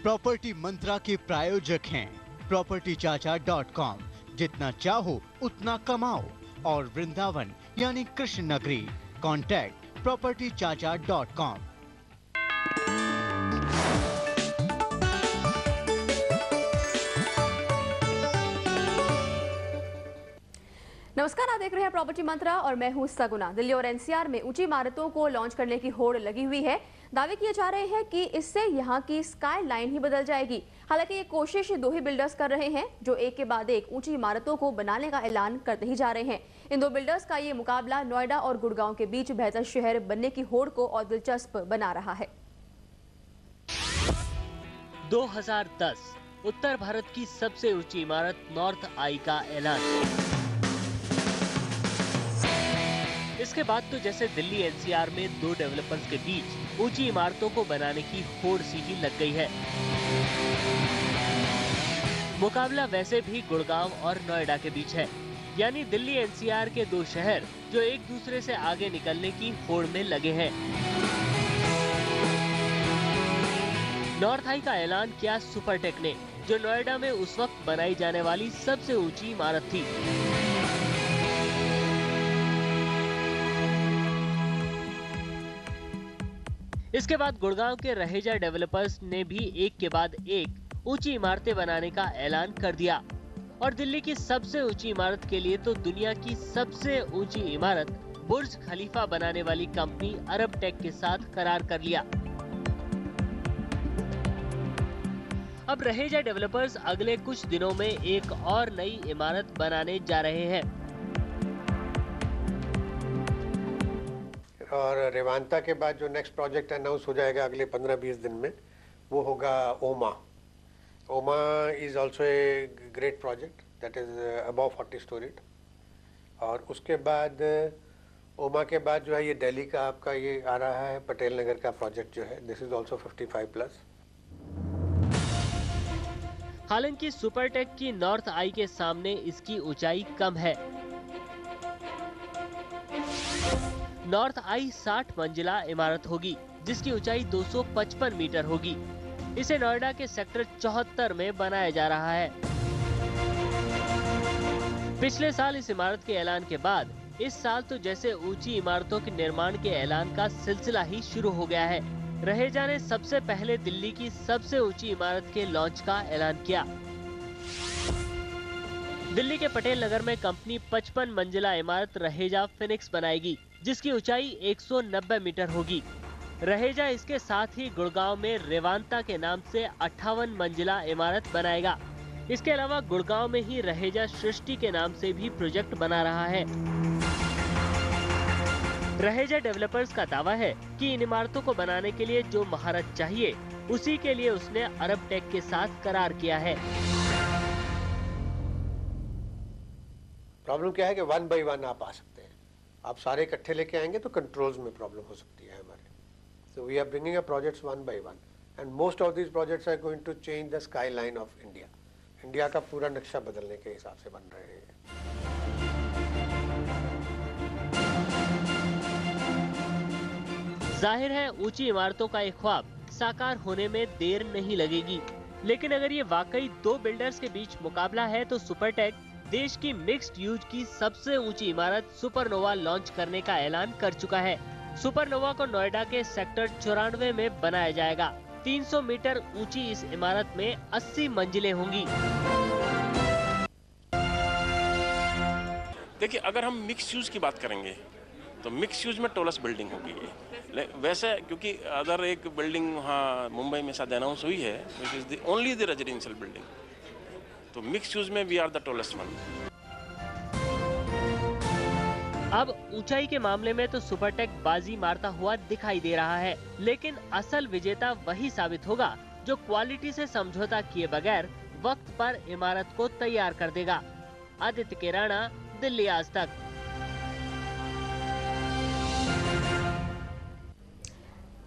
Property मंत्रा के प्रायोजक हैं propertychacha.com। जितना चाहो उतना कमाओ। और वृंदावन यानी कृष्ण नगरी। Contact propertychacha.com। नमस्कार, आप देख रहे हैं प्रॉपर्टी मंत्रा और मैं हूं सगुना। दिल्ली और एनसीआर में ऊंची इमारतों को लॉन्च करने की होड़ लगी हुई है। दावे किए जा रहे हैं कि इससे यहां की स्काई लाइन ही बदल जाएगी। हालांकि ये कोशिश दो ही बिल्डर्स कर रहे हैं जो एक के बाद एक ऊंची इमारतों को बनाने का ऐलान करते ही जा रहे हैं। इन दो बिल्डर्स का ये मुकाबला नोएडा और गुड़गांव के बीच बेहतर शहर बनने की होड़ को और दिलचस्प बना रहा है। 2010 उत्तर भारत की सबसे ऊंची इमारत नॉर्थ आई का ऐलान। इसके बाद तो जैसे दिल्ली एनसीआर में दो डेवलपर्स के बीच ऊंची इमारतों को बनाने की होड़ सी ही लग गई है। मुकाबला वैसे भी गुड़गांव और नोएडा के बीच है, यानी दिल्ली एनसीआर के दो शहर जो एक दूसरे से आगे निकलने की होड़ में लगे हैं। नॉर्थ आई का ऐलान किया सुपरटेक ने, जो नोएडा में उस वक्त बनाई जाने वाली सबसे ऊंची इमारत थी। इसके बाद गुड़गांव के रहेजा डेवलपर्स ने भी एक के बाद एक ऊंची इमारतें बनाने का ऐलान कर दिया और दिल्ली की सबसे ऊंची इमारत के लिए तो दुनिया की सबसे ऊंची इमारत बुर्ज खलीफा बनाने वाली कंपनी अरब टेक के साथ करार कर लिया। अब रहेजा डेवलपर्स अगले कुछ दिनों में एक और नई इमारत बनाने जा रहे हैं। और रेवांता के बाद जो नेक्स्ट प्रोजेक्ट अनाउंस हो जाएगा अगले 15-20 दिन में, वो होगा ओमा। ओमा is also a great project that is above 40 storeyed. और उसके बाद ओमा के बाद जो है ये दिल्ली का आपका ये आ रहा है पटेल नगर का प्रोजेक्ट जो है, दिस इज ऑल्सो 55+। हालांकि सुपरटेक की नॉर्थ आई के सामने इसकी ऊंचाई कम है। नॉर्थ आई 60 मंजिला इमारत होगी जिसकी ऊंचाई 255 मीटर होगी। इसे नोएडा के सेक्टर 74 में बनाया जा रहा है। पिछले साल इस इमारत के ऐलान के बाद इस साल तो जैसे ऊंची इमारतों के निर्माण के ऐलान का सिलसिला ही शुरू हो गया है। रहेजा ने सबसे पहले दिल्ली की सबसे ऊंची इमारत के लॉन्च का ऐलान किया। दिल्ली के पटेल नगर में कंपनी 55 मंजिला इमारत रहेजा फिनिक्स बनाएगी जिसकी ऊंचाई 190 मीटर होगी। रहेजा इसके साथ ही गुड़गांव में रेवांता के नाम से 58 मंजिला इमारत बनाएगा। इसके अलावा गुड़गांव में ही रहेजा सृष्टि के नाम से भी प्रोजेक्ट बना रहा है। रहेजा डेवलपर्स का दावा है कि इन इमारतों को बनाने के लिए जो महारत चाहिए उसी के लिए उसने अरब टेक के साथ करार किया है। प्रॉब्लम क्या है कि 1 by 1 आप आ सकते हैं। आप सारे इकट्ठे लेके आएंगे तो कंट्रोल्स में प्रॉब्लम हो सकती है हमारे। So we are bringing a projects 1 by 1 and most of these projects are going to change the skyline of India. India का पूरा नक्शा बदलने के हिसाब से बन रहे हैं। जाहिर है ऊंची इमारतों का एक ख्वाब साकार होने में देर नहीं लगेगी, लेकिन अगर ये वाकई दो बिल्डर्स के बीच मुकाबला है तो सुपरटेक देश की मिक्स्ड यूज की सबसे ऊंची इमारत सुपरनोवा लॉन्च करने का ऐलान कर चुका है। सुपरनोवा को नोएडा के सेक्टर 94 में बनाया जाएगा। 300 मीटर ऊंची इस इमारत में 80 मंजिलें होंगी। देखिए, अगर हम मिक्स यूज की बात करेंगे तो मिक्स यूज में टॉलेस्ट बिल्डिंग होगी ये। वैसे क्योंकि अगर एक बिल्डिंग वहाँ मुंबई में शायद अनाउंस हुई है which is the only the residential building, तो मिक्स यूज में we are the tallest one. अब ऊंचाई के मामले में तो सुपरटेक बाजी मारता हुआ दिखाई दे रहा है, लेकिन असल विजेता वही साबित होगा जो क्वालिटी से समझौता किए बगैर वक्त पर इमारत को तैयार कर देगा। आदित्य केराना, दिल्ली आज तक।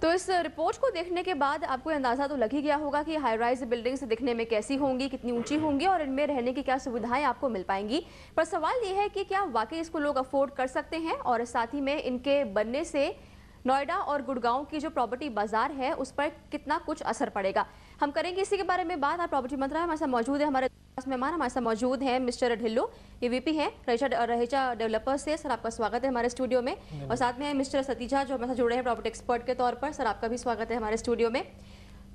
तो इस रिपोर्ट को देखने के बाद आपको अंदाजा तो लग ही गया होगा कि हाई राइज बिल्डिंग्स दिखने में कैसी होंगी, कितनी ऊंची होंगी और इनमें रहने की क्या सुविधाएं आपको मिल पाएंगी। पर सवाल ये है कि क्या वाकई इसको लोग अफोर्ड कर सकते हैं और साथ ही में इनके बनने से नोएडा और गुड़गांव की जो प्रॉपर्टी बाजार है उस पर कितना कुछ असर पड़ेगा। हम करेंगे इसी के बारे में बात। आप प्रॉपर्टी मंत्री हमारे साथ मौजूद है, हमारे मेहमान हमारे साथ मौजूद हैं मिस्टर ढिल्लो, ये वीपी हैं रहीचा डेवलपर्स से। सर आपका स्वागत है हमारे स्टूडियो में। और साथ में है मिस्टर सतीजा जो हमारे साथ जुड़े हैं प्रॉपर्टी एक्सपर्ट के तौर पर। सर आपका भी स्वागत है हमारे स्टूडियो में।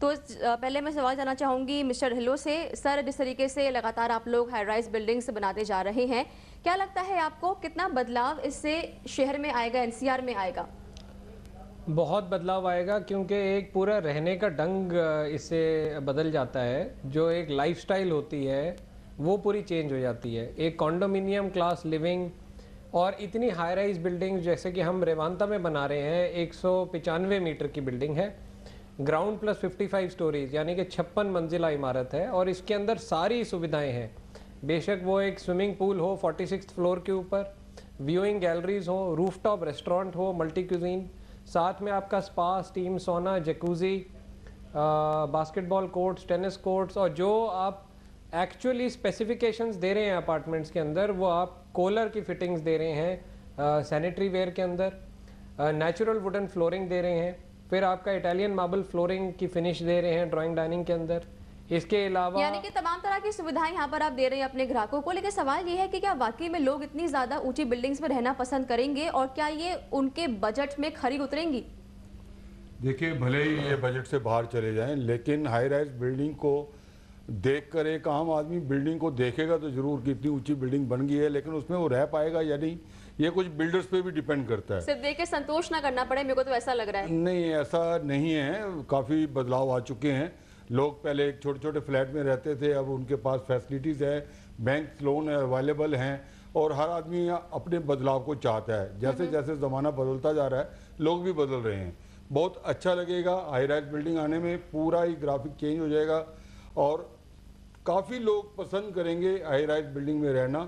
तो पहले मैं सवाल जानना चाहूँगी मिस्टर ढिल्लो से। सर, जिस तरीके से लगातार आप लोग हाई राइज बिल्डिंग्स बनाते जा रहे हैं, क्या लगता है आपको कितना बदलाव इससे शहर में आएगा, एनसीआर में आएगा? बहुत बदलाव आएगा, क्योंकि एक पूरा रहने का ढंग इससे बदल जाता है। जो एक लाइफस्टाइल होती है वो पूरी चेंज हो जाती है। एक कॉन्डोमिनियम क्लास लिविंग और इतनी हाई राइज बिल्डिंग जैसे कि हम रेवांता में बना रहे हैं, 195 मीटर की बिल्डिंग है, ग्राउंड प्लस 55 स्टोरीज, यानी कि 56 मंजिला इमारत है। और इसके अंदर सारी सुविधाएं हैं। बेशक वो एक स्विमिंग पूल हो 46th फ्लोर के ऊपर, व्यूइंग गैलरीज हो, रूफटॉप रेस्टोरेंट हो, मल्टी क्यूजीन, साथ में आपका स्पा, स्टीम सोना, jacuzzi, basketball courts, tennis courts, और जो आप एक्चुअली स्पेसिफिकेशंस दे रहे हैं अपार्टमेंट्स के अंदर वो आप कोलर की फिटिंग्स दे रहे हैं, सैनिटरी वेयर के अंदर नेचुरल वुडन फ्लोरिंग दे रहे हैं, फिर आपका इटालियन मार्बल फ्लोरिंग की फिनिश दे रहे हैं ड्राइंग डाइनिंग के अंदर। इसके अलावा यानी कि तमाम तरह की सुविधाएं यहाँ पर आप दे रहे हैं अपने ग्राहकों को। लेकिन सवाल ये है कि क्या वाकई में लोग इतनी ज्यादा ऊंची बिल्डिंग्स में रहना पसंद करेंगे और क्या ये उनके बजट में खरी उतरेंगी? देखिए, भले ही ये बजट से बाहर चले जाएं, लेकिन हाई राइज बिल्डिंग को देखकर एक आम आदमी बिल्डिंग को देखेगा तो जरूर कि इतनी ऊंची बिल्डिंग बन गई है, लेकिन उसमें वो रह पाएगा या नहीं, ये कुछ बिल्डर्स पे भी डिपेंड करता है। सिर्फ देख के संतोष ना करना पड़े, मेरे को तो ऐसा लग रहा है। नहीं, ऐसा नहीं है, काफ़ी बदलाव आ चुके हैं। लोग पहले एक छोटे छोटे फ्लैट में रहते थे, अब उनके पास फैसिलिटीज़ है, बैंक लोन अवेलेबल हैं, और हर आदमी अपने बदलाव को चाहता है। जैसे जैसे ज़माना बदलता जा रहा है, लोग भी बदल रहे हैं। बहुत अच्छा लगेगा हाई राइज बिल्डिंग आने में, पूरा ही ग्राफिक चेंज हो जाएगा और काफ़ी लोग पसंद करेंगे हाई राइज बिल्डिंग में रहना,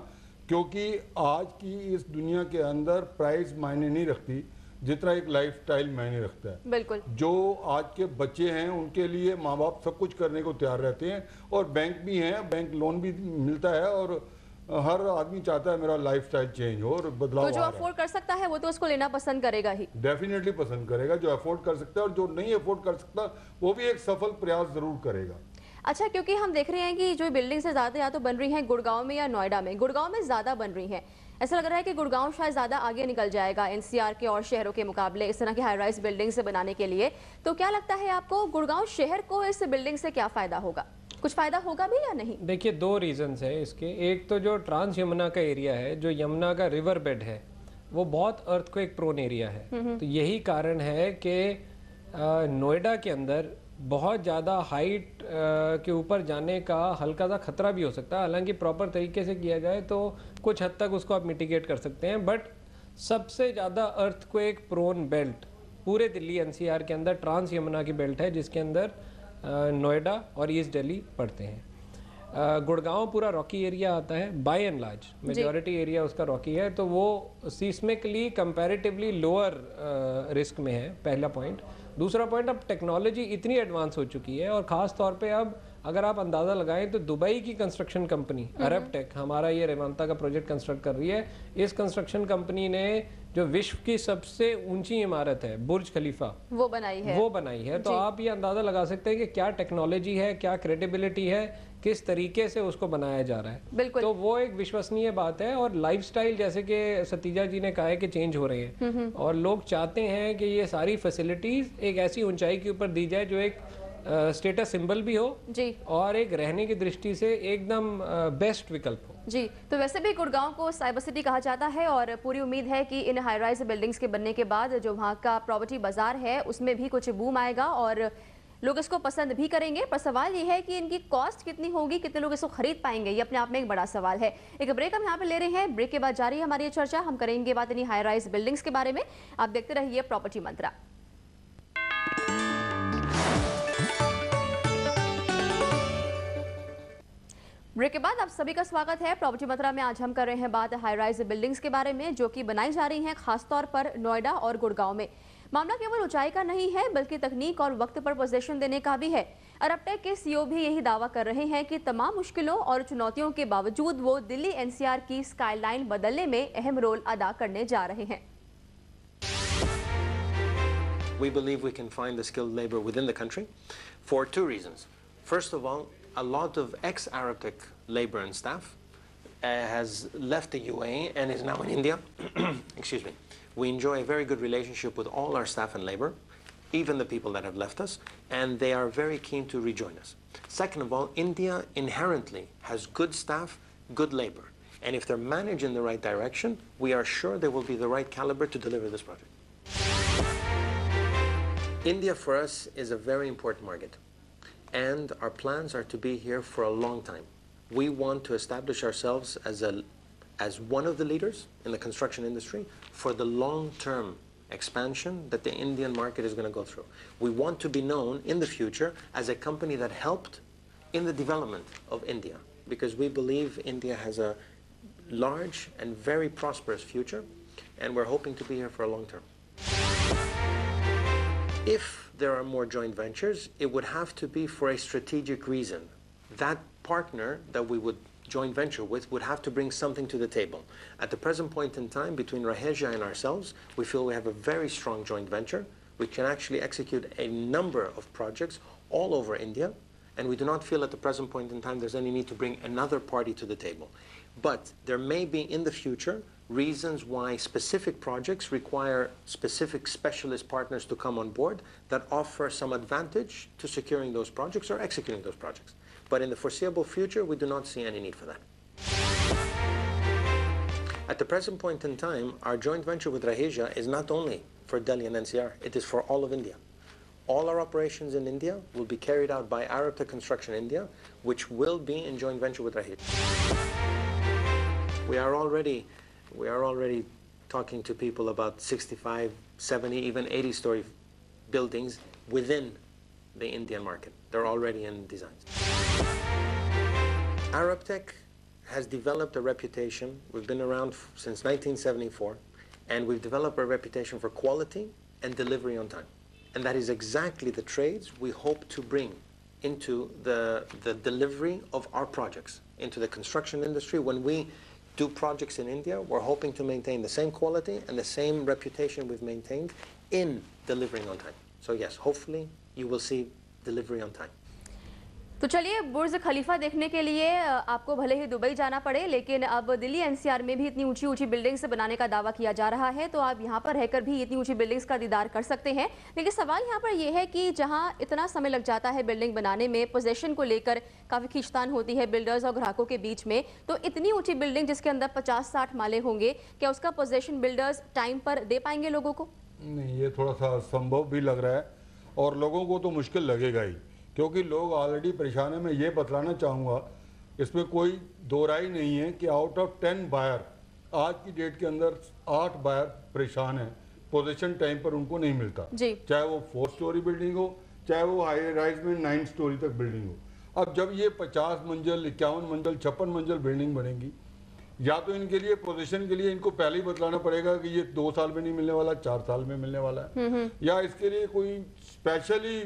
क्योंकि आज की इस दुनिया के अंदर प्राइस मायने नहीं रखती जितना एक लाइफस्टाइल मायने रखता है। बिल्कुल। जो आज के बच्चे हैं उनके लिए माँ बाप सब कुछ करने को तैयार रहते हैं, और बैंक भी हैं, बैंक लोन भी मिलता है, और हर आदमी चाहता है मेरा लाइफस्टाइल चेंज हो और बदलाव। तो जो अफोर्ड कर सकता है वो तो उसको लेना पसंद करेगा ही, डेफिनेटली पसंद करेगा। जो अफोर्ड कर सकता है, और जो नहीं अफोर्ड कर सकता वो भी एक सफल प्रयास जरूर करेगा। अच्छा, क्योंकि हम देख रहे हैं कि जो बिल्डिंग से ज्यादा या तो बन रही हैं गुड़गांव में या नोएडा में, गुड़गांव में ज्यादा बन रही हैं। ऐसा लग रहा है कि गुड़गांव शायद ज्यादा आगे निकल जाएगा एनसीआर के और शहरों के मुकाबले इस तरह की हाई राइज बिल्डिंग से बनाने के लिए। तो क्या लगता है आपको गुड़गांव शहर को इस बिल्डिंग से क्या फायदा होगा? कुछ फायदा होगा भी या नहीं? देखिए, दो रीजंस है इसके। एक तो जो ट्रांस यमुना का एरिया है, जो यमुना का रिवर बेड है, वो बहुत अर्थक्वेक प्रोन एरिया है। तो यही कारण है कि नोएडा के अंदर बहुत ज़्यादा हाइट के ऊपर जाने का हल्का सा खतरा भी हो सकता है। हालांकि प्रॉपर तरीके से किया जाए तो कुछ हद तक उसको आप मिटिगेट कर सकते हैं, बट सबसे ज़्यादा अर्थक्वेक प्रोन बेल्ट पूरे दिल्ली एनसीआर के अंदर ट्रांस यमुना की बेल्ट है, जिसके अंदर नोएडा और ईस्ट दिल्ली पड़ते हैं। गुड़गांव पूरा रॉकी एरिया आता है, by and large majority area उसका रॉकी है, तो वो सीस्मिकली कंपैरेटिवली लोअर रिस्क में है, पहला पॉइंट। दूसरा पॉइंट, अब टेक्नोलॉजी इतनी एडवांस हो चुकी है, और ख़ास तौर पे अब अगर आप अंदाज़ा लगाएं तो दुबई की कंस्ट्रक्शन कंपनी अरब टेक हमारा ये रेवांता का प्रोजेक्ट कंस्ट्रक्ट कर रही है। इस कंस्ट्रक्शन कंपनी ने जो विश्व की सबसे ऊंची इमारत है बुर्ज खलीफा वो बनाई है। तो आप ये अंदाज़ा लगा सकते हैं कि क्या टेक्नोलॉजी है, क्या क्रेडिबिलिटी है, किस तरीके से उसको बनाया जा रहा है। बिल्कुल। तो वो एक विश्वसनीय बात है। और लाइफस्टाइल जैसे कि सतीजा जी ने कहा है कि चेंज हो रहे हैं, और लोग चाहते हैं कि ये सारी फैसिलिटीज एक ऐसी ऊंचाई के ऊपर दी जाए जो एक स्टेटस सिंबल भी हो जी, और एक रहने की दृष्टि से एकदम बेस्ट विकल्प हो जी। तो वैसे भी गुड़गांव को साइबर सिटी कहा जाता है, और पूरी उम्मीद है कि इन हाई राइज बिल्डिंग्स के बनने के बाद जो वहाँ का प्रॉपर्टी बाजार है उसमें भी कुछ बूम आएगा और लोग इसको पसंद भी करेंगे। पर सवाल ये है कि इनकी कॉस्ट कितनी होगी, कितने लोग इसको खरीद पाएंगे, ये अपने आप में एक बड़ा सवाल है। एक ब्रेक हम यहाँ पे ले रहे हैं, ब्रेक के बाद जारी है हमारी ये चर्चा। हम करेंगे बात इन्हीं हाई राइज बिल्डिंग्स के बारे में। आप देखते रहिए प्रॉपर्टी मंत्रा। ब्रेक के बाद आप सभी का स्वागत है प्रॉपर्टी मंत्रा में। आज हम कर रहे हैं बात हाई राइज बिल्डिंग्स के बारे में जो कि बनाई जा रही हैं खासतौर पर नोएडा और गुड़गांव में। मामला केवल ऊंचाई का नहीं है बल्कि तकनीक और वक्त पर पोजीशन देने का भी है। अरबटेक के सीईओ भी यही दावा कर रहे हैं कि तमाम मुश्किलों और चुनौतियों के बावजूद वो दिल्ली एनसीआर की स्काईलाइन बदलने में अहम रोल अदा करने जा रहे हैं। We believe we can find the skilled labor within the country for two reasons. First of all, a lot of ex-Arabtech labor and staff has left the UAE and is now in India. Excuse me. We enjoy a very good relationship with all our staff and labor, even the people that have left us, and they are very keen to rejoin us. Second of all, India inherently has good staff, good labor. And if they're managed in the right direction, we are sure they will be the right caliber to deliver this project. India for us is a very important market, and our plans are to be here for a long time. We want to establish ourselves as one of the leaders in the construction industry for the long-term expansion that the Indian market is going to go through. We want to be known in the future as a company that helped in the development of India, because we believe India has a large and very prosperous future, and we're hoping to be here for a long term. If there are more joint ventures, it would have to be for a strategic reason. That partner that we would joint venture with would have to bring something to the table. At the present point in time, between Raheja and ourselves, we feel we have a very strong joint venture. We can actually execute a number of projects all over India, and we do not feel at the present point in time there's any need to bring another party to the table. But there may be in the future reasons why specific projects require specific specialist partners to come on board that offer some advantage to securing those projects or executing those projects. But in the foreseeable future, we do not see any need for that. At the present point in time, our joint venture with Raheja is not only for Delhi and NCR, it is for all of India. All our operations in India will be carried out by Arabtech Construction India, which will be in joint venture with Raheja. We are already talking to people about 65, 70, even 80-story buildings within the Indian market. They're already in designs. Arabtech has developed a reputation. We've been around since 1974, and we've developed a reputation for quality and delivery on time. And that is exactly the trades we hope to bring into the delivery of our projects, into the construction industry. When we do projects in India, we're hoping to maintain the same quality and the same reputation we've maintained in delivering on time. So yes, hopefully you will see delivery on time. तो चलिए, बुर्ज खलीफा देखने के लिए आपको भले ही Dubai जाना पड़े, लेकिन अब दिल्ली एनसीआर में भी इतनी ऊंची ऊंची बिल्डिंग्स बनाने का दावा किया जा रहा है, तो आप यहां पर रहकर भी इतनी ऊंची बिल्डिंग्स का दीदार कर सकते हैं। लेकिन सवाल यहां पर यह है कि जहां इतना समय लग जाता है बिल्डिंग बनाने में, पोजीशन को लेकर काफ़ी खींचतान होती है बिल्डर्स और ग्राहकों के बीच में, तो इतनी ऊँची बिल्डिंग जिसके अंदर 50-60 माले होंगे, क्या उसका पोजीशन बिल्डर्स टाइम पर दे पाएंगे लोगों को? नहीं, ये थोड़ा सा असंभव भी लग रहा है, और लोगों को तो मुश्किल लगेगा ही, क्योंकि लोग ऑलरेडी परेशान हैं। मैं ये बतलाना चाहूँगा, इसमें कोई दो राय नहीं है कि आउट ऑफ 10 बायर आज की डेट के अंदर 8 बायर परेशान हैं, पोजीशन टाइम पर उनको नहीं मिलता, चाहे वो 4 स्टोरी बिल्डिंग हो, चाहे वो हाई राइज में 9 स्टोरी तक बिल्डिंग हो। अब जब ये 50 मंजिल, 51 मंजिल, 56 मंजिल बिल्डिंग बनेगी, या तो इनके लिए पोजीशन के लिए इनको पहले ही बतलाना पड़ेगा कि ये 2 साल में नहीं मिलने वाला, 4 साल में मिलने वाला है, या इसके लिए कोई स्पेशली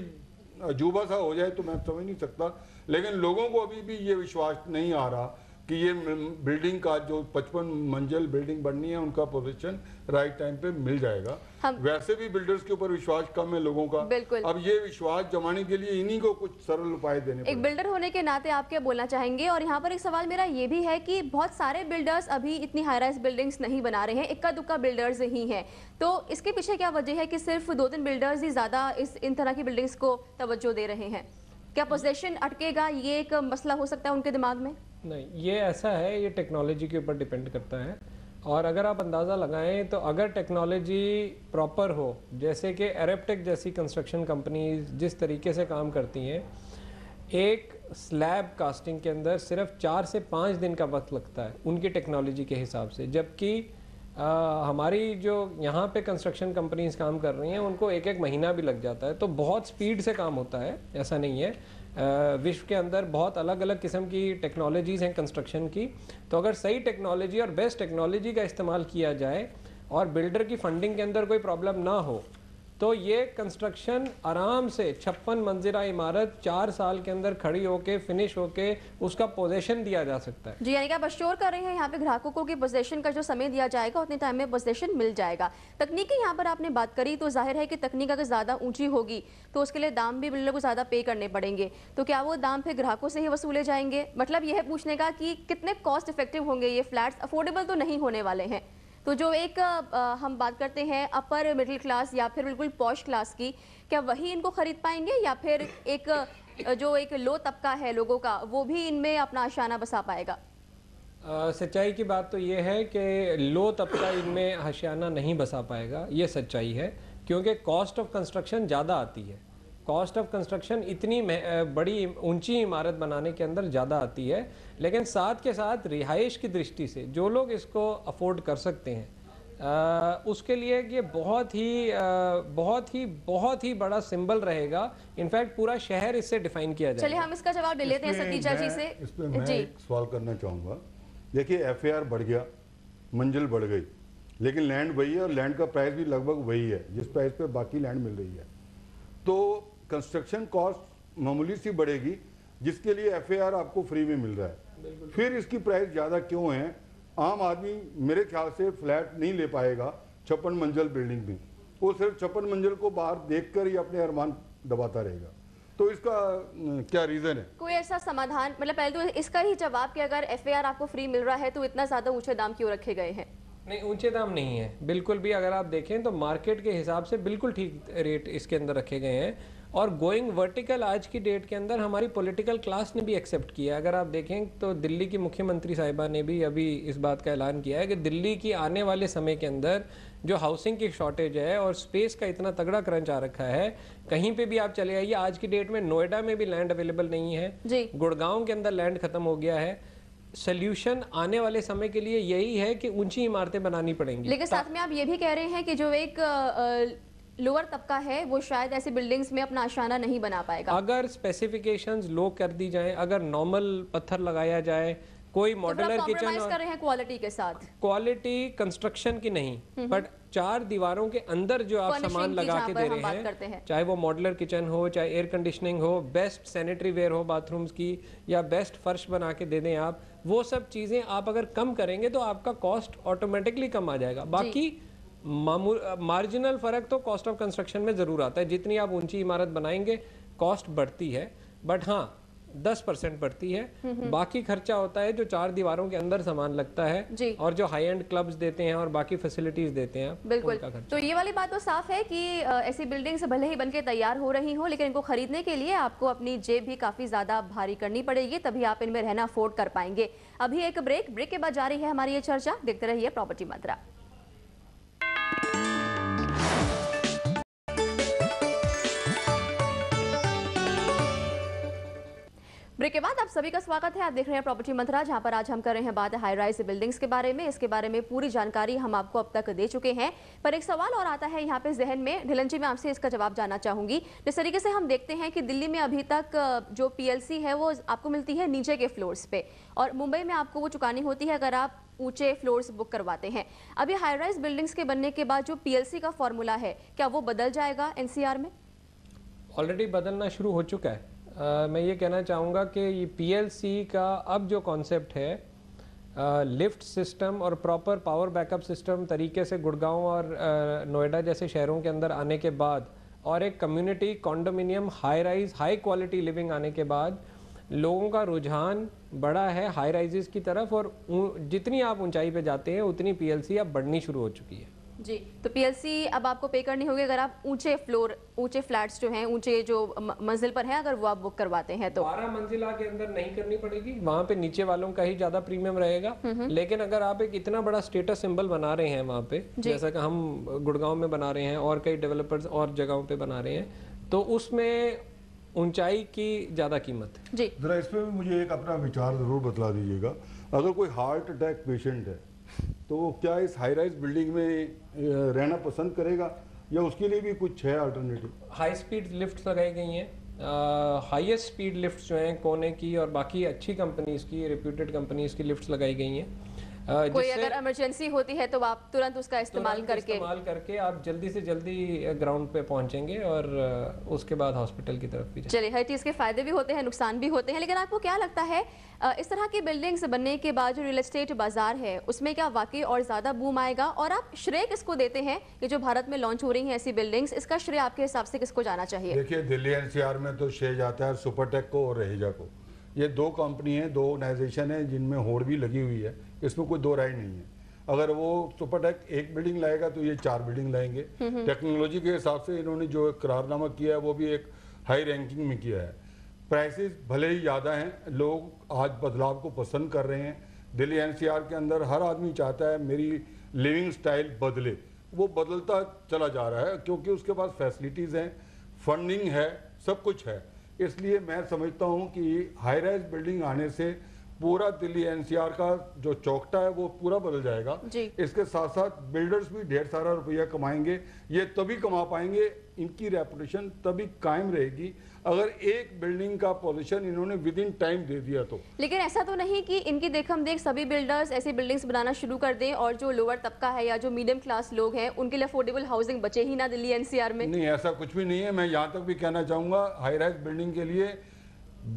अजूबा सा हो जाए, तो मैं समझ नहीं सकता। लेकिन लोगों को अभी भी ये विश्वास नहीं आ रहा कि ये बिल्डिंग का जो 55 मंजिल बिल्डिंग बननी है, उनका पोजीशन राइट टाइम पे मिल जाएगा। वैसे भी बिल्डर्स के ऊपर विश्वास कम है लोगों का। अब ये विश्वास जमाने के लिए इन्हीं को कुछ सरल उपाय देने एक बिल्डर होने के नाते आप क्या बोलना चाहेंगे? और यहाँ पर एक सवाल मेरा ये भी है कि बहुत सारे बिल्डर्स अभी इतनी हाई राइज बिल्डिंग्स नहीं बना रहे हैं, इक्का दुक्का बिल्डर्स ही हैं, तो इसके पीछे क्या वजह है कि सिर्फ 2-3 बिल्डर्स ही ज्यादा इन तरह की बिल्डिंग्स को तवज्जो दे रहे हैं? क्या पोजीशन अटकेगा, ये एक मसला हो सकता है उनके दिमाग में? नहीं, ये ऐसा है, ये टेक्नोलॉजी के ऊपर डिपेंड करता है। और अगर आप अंदाज़ा लगाएं तो अगर टेक्नोलॉजी प्रॉपर हो, जैसे कि एरेप्टेक जैसी कंस्ट्रक्शन कंपनीज जिस तरीके से काम करती हैं, एक स्लैब कास्टिंग के अंदर सिर्फ 4 से 5 दिन का वक्त लगता है उनकी टेक्नोलॉजी के हिसाब से, जबकि हमारी जो यहाँ पे कंस्ट्रक्शन कंपनीज काम कर रही हैं उनको 1-1 महीना भी लग जाता है। तो बहुत स्पीड से काम होता है, ऐसा नहीं है। विश्व के अंदर बहुत अलग अलग किस्म की टेक्नोलॉजीज़ हैं कंस्ट्रक्शन की, तो अगर सही टेक्नोलॉजी और बेस्ट टेक्नोलॉजी का इस्तेमाल किया जाए और बिल्डर की फंडिंग के अंदर कोई प्रॉब्लम ना हो, तो ये कंस्ट्रक्शन आराम से 56 मंजिला इमारत 4 साल के अंदर खड़ी होके फिनिश होके उसका पोजेशन दिया जा सकता है। जी, यानी कि आप अश्योर कर रहे हैं यहाँ पे ग्राहकों को कि पोजेशन का जो समय दिया जाएगा उतने टाइम में पोजेशन मिल जाएगा। तकनीक की यहाँ पर आपने बात करी, तो जाहिर है कि तकनीक अगर ज़्यादा ऊंची होगी तो उसके लिए दाम भी बिल्डर को ज़्यादा पे करने पड़ेंगे, तो क्या वो दाम फिर ग्राहकों से ही वसूले जाएंगे? मतलब यह पूछने का कि कितने कॉस्ट इफेक्टिव होंगे ये फ्लैट्स, अफोर्डेबल तो नहीं होने वाले हैं। तो जो एक हम बात करते हैं अपर मिडिल क्लास या फिर बिल्कुल पॉश क्लास की, क्या वही इनको खरीद पाएंगे या फिर एक जो एक लो तबका है लोगों का वो भी इनमें अपना आशियाना बसा पाएगा? सच्चाई की बात तो ये है कि लो तबका इनमें आशियाना नहीं बसा पाएगा, ये सच्चाई है, क्योंकि कॉस्ट ऑफ कंस्ट्रक्शन ज़्यादा आती है। कॉस्ट ऑफ कंस्ट्रक्शन इतनी बड़ी ऊंची इमारत बनाने के अंदर ज़्यादा आती है, लेकिन साथ के साथ रिहाइश की दृष्टि से जो लोग इसको अफोर्ड कर सकते हैं उसके लिए ये बहुत ही बड़ा सिंबल रहेगा। इनफैक्ट पूरा शहर इससे डिफाइन किया जाएगा। चलिए हम इसका जवाब ले लेते हैं सतीजा जी से। इस पे मैं एक सवाल करना चाहूँगा। देखिए FAR बढ़ गया, मंजिल बढ़ गई, लेकिन लैंड वही है और लैंड का प्राइस भी लगभग वही है जिस प्राइस पे बाकी लैंड मिल रही है। तो कंस्ट्रक्शन कॉस्ट मामूली सी बढ़ेगी जिसके लिए FAR आपको फ्री में मिल रहा है, फिर इसकी प्राइस ज़्यादा क्यों है? आम आदमी मेरे ख्याल से फ्लैट नहीं ले पाएगा 56 मंजिल बिल्डिंग में, वो सिर्फ 56 मंजिल को बाहर देखकर ही अपने अरमान दबाता रहेगा। तो इसका क्या रीज़न है? कोई ऐसा समाधान, मतलब पहले तो इसका ही जवाब कि अगर FAR आपको फ्री मिल रहा है तो इतना ज़्यादा ऊंचे दाम क्यों रखे गए हैं? नहीं, ऊंचे दाम नहीं है बिल्कुल भी। अगर आप देखें तो मार्केट के हिसाब से बिल्कुल ठीक रेट इसके अंदर रखे गए हैं, और गोइंग वर्टिकल आज की डेट के अंदर हमारी पॉलिटिकल क्लास ने भी एक्सेप्ट किया। अगर आप देखें तो दिल्ली की मुख्यमंत्री साहिबा ने भी अभी इस बात का ऐलान किया है कि दिल्ली की आने वाले समय के अंदर जो हाउसिंग की शॉर्टेज है और स्पेस का इतना तगड़ा क्रंच आ रखा है, कहीं पे भी आप चले आइए आज की डेट में नोएडा में भी लैंड अवेलेबल नहीं है, गुड़गांव के अंदर लैंड खत्म हो गया है। सोल्यूशन आने वाले समय के लिए यही है कि ऊंची इमारतें बनानी पड़ेंगी। लेकिन साथ में आप ये भी कह रहे हैं कि जो एक लोअर तबका है वो शायद ऐसी बिल्डिंग्स में अपना आशियाना नहीं बना पाएगा। अगर स्पेसिफिकेशंस लो कर दी जाए, अगर नॉर्मल पत्थर लगाया जाए, कोई मॉड्यूलर किचन कर रहे हैं क्वालिटी के साथ, क्वालिटी कंस्ट्रक्शन की नहीं बट 4 दीवारों के अंदर जो आप सामान लगा के दे रहे हैं, चाहे वो मॉड्यूलर किचन हो, चाहे एयर कंडीशनिंग हो, बेस्ट सैनिटरी वेयर हो बाथरूम्स की, या बेस्ट फर्श बना के दे दें आप, वो सब चीजें आप अगर कम करेंगे तो आपका कॉस्ट ऑटोमेटिकली कम आ जाएगा। बाकी मार्जिनल फर्क तो कॉस्ट ऑफ कंस्ट्रक्शन में जरूर आता है। जितनी आप ऊंची इमारत बनाएंगे कॉस्ट बढ़ती है, बट हाँ 10% बढ़ती है। बाकी खर्चा होता है जो 4 दीवारों के अंदर सामान लगता है और जो हाई एंड क्लब्स देते हैं और बाकी फैसिलिटीज देते हैं। बिल्कुल, तो ये वाली बात तो साफ है कि ऐसी बिल्डिंग्स भले ही बनके तैयार हो रही हो, लेकिन इनको खरीदने के लिए आपको अपनी जेब भी काफी ज्यादा भारी करनी पड़ेगी, तभी आप इनमें रहना अफोर्ड कर पाएंगे। अभी एक ब्रेक के बाद जारी है हमारी ये चर्चा। देखते रहिए प्रॉपर्टी मंत्रा। ब्रेक के बाद आप सभी का स्वागत है। आप देख रहे हैं प्रॉपर्टी मंत्रा, जहां पर आज हम कर रहे हैं बात हाई राइज बिल्डिंग्स के बारे में। इसके बारे में पूरी जानकारी हम आपको अब तक दे चुके हैं, पर एक सवाल और आता है यहाँ पे जहन में। ढिलन जी, मैं आपसे इसका जवाब जानना चाहूंगी। जिस तरीके से हम देखते हैं कि दिल्ली में अभी तक जो PLC है वो आपको मिलती है नीचे के फ्लोर्स पे, और मुंबई में आपको वो चुकानी होती है अगर आप ऊंचे फ्लोर्स बुक करवाते हैं। अभी हाई राइज बिल्डिंग्स के बनने के बाद जो PLC का फॉर्मूला है, क्या वो बदल जाएगा NCR में? ऑलरेडी बदलना शुरू हो चुका है। मैं ये कहना चाहूँगा कि ये PLC का अब जो कॉन्सेप्ट है, लिफ्ट सिस्टम और प्रॉपर पावर बैकअप सिस्टम तरीके से गुड़गांव और नोएडा जैसे शहरों के अंदर आने के बाद, और एक community condominium high rise high quality living आने के बाद, लोगों का रुझान बढ़ा है हाई राइजेस की तरफ, और जितनी आप ऊंचाई पे जाते हैं उतनी PLC अब बढ़नी शुरू हो चुकी है। जी, तो PLC अब आपको पे करनी होगी अगर आप ऊंचे फ्लैट्स जो हैं, ऊंचे जो मंजिल पर हैं, अगर वो आप बुक करवाते हैं तो 12 मंजिला के अंदर नहीं करनी पड़ेगी, वहाँ पे नीचे वालों का ही ज्यादा प्रीमियम रहेगा। लेकिन अगर आप एक इतना बड़ा स्टेटस सिंबल बना रहे हैं वहाँ पे, जैसा कि हम गुड़गांव में बना रहे हैं और कई डेवलपर्स और जगहों पे बना रहे हैं, तो उसमें ऊंचाई की ज्यादा कीमत है। जी, जरा इस पे भी मुझे एक अपना विचार जरूर बतला दीजिएगा। अगर कोई हार्ट अटैक पेशेंट है तो क्या इस हाई राइज बिल्डिंग में रहना पसंद करेगा, या उसके लिए भी कुछ है अल्टरनेटिव? हाई स्पीड लिफ्ट लगाई गई हैं, हाईएस्ट स्पीड लिफ्ट्स जो हैं कोने की और बाकी अच्छी कंपनीज की, रिप्यूटेड कंपनीज की लिफ्ट्स लगाई गई हैं। कोई अगर इमरजेंसी होती है तो आप तुरंत उसका इस्तेमाल करके आप जल्दी से जल्दी ग्राउंड पे पहुंचेंगे और उसके बाद हॉस्पिटल की तरफ भी। चलिए, हर चीज़ के फायदे भी होते हैं, नुकसान भी होते हैं, लेकिन आपको क्या लगता है इस तरह की बिल्डिंग्स बनने के बाद जो रियल एस्टेट बाजार है उसमें क्या वाकई और ज़्यादा बूम आएगा? और आप श्रेय किसको देते हैं कि जो भारत में लॉन्च हो रही हैं ऐसी बिल्डिंग्स, इसका श्रेय आपके हिसाब से किसको जाना चाहिए? देखिए, दिल्ली एनसीआर में तो श्रेय जाता है सुपरटेक को और रहेजा को। ये दो कंपनी है, दो ऑर्गेनाइजेशन है जिनमें होड़ भी लगी हुई है, इसमें कोई दो राय नहीं है। अगर वो सुपरटेक एक बिल्डिंग लाएगा तो ये 4 बिल्डिंग लाएंगे। टेक्नोलॉजी के हिसाब से इन्होंने जो करारनामा किया है वो भी एक हाई रैंकिंग में किया है। प्राइसेस भले ही ज़्यादा हैं, लोग आज बदलाव को पसंद कर रहे हैं। दिल्ली एनसीआर के अंदर हर आदमी चाहता है मेरी लिविंग स्टाइल बदले, वो बदलता चला जा रहा है क्योंकि उसके पास फैसिलिटीज़ हैं, फंडिंग है, सब कुछ है। इसलिए मैं समझता हूँ कि हाई राइज बिल्डिंग आने से पूरा दिल्ली एनसीआर का जो चौकटा है वो पूरा बदल जाएगा। इसके साथ साथ बिल्डर्स भी ढेर सारा रुपया कमाएंगे। ये तभी कमा पाएंगे, इनकी रेपुटेशन तभी कायम रहेगी अगर एक बिल्डिंग का पोजीशन इन्होंने विद इन टाइम दे दिया तो। लेकिन ऐसा तो नहीं कि इनकी देखम देख सभी बिल्डर्स ऐसी बिल्डिंग्स बनाना शुरू कर दें और जो लोअर तबका है या जो मीडियम क्लास लोग हैं उनके लिए अफोर्डेबल हाउसिंग बचे ही ना दिल्ली एनसीआर में। नहीं, ऐसा कुछ भी नहीं है। मैं यहाँ तक भी कहना चाहूँगा हाई राइज बिल्डिंग के लिए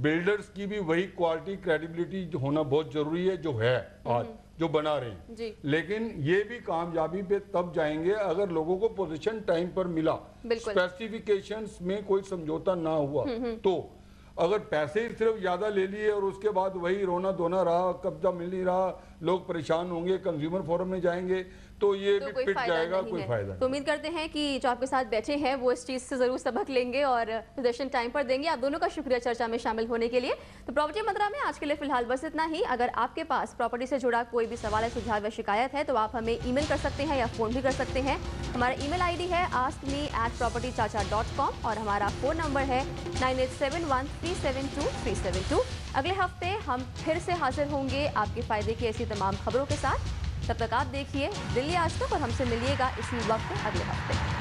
बिल्डर्स की भी वही क्वालिटी क्रेडिबिलिटी होना बहुत जरूरी है जो है आज जो बना रहे हैं। लेकिन ये भी कामयाबी पे तब जाएंगे अगर लोगों को पोजीशन टाइम पर मिला, स्पेसिफिकेशंस में कोई समझौता ना हुआ तो। अगर पैसे ही सिर्फ ज्यादा ले लिए और उसके बाद वही रोना धोना रहा, कब्जा मिल नहीं रहा, लोग परेशान होंगे, कंज्यूमर फोरम में जाएंगे तो ये भी पिट जाएगा, कोई फायदा नहीं। तो उम्मीद करते हैं कि जो आपके साथ बैठे हैं वो इस चीज से जरूर सबक लेंगे और प्रदर्शन टाइम पर देंगे। आप दोनों का शुक्रिया चर्चा में शामिल होने के लिए। तो प्रॉपर्टी मंत्रा में आज के लिए फिलहाल बस इतना ही। अगर आपके पास प्रॉपर्टी से जुड़ा कोई भी सवाल है, सुझाव या शिकायत है तो आप हमें ईमेल कर सकते हैं या फोन भी कर सकते हैं। हमारा ईमेल आईडी है askme@propertychacha.com और हमारा फोन नंबर है 9871372372। अगले हफ्ते हम फिर से हाजिर होंगे आपके फायदे की ऐसी तमाम खबरों के साथ। तब तक आप देखिए दिल्ली आज तक और हमसे मिलिएगा इसी वक्त अगले हफ्ते।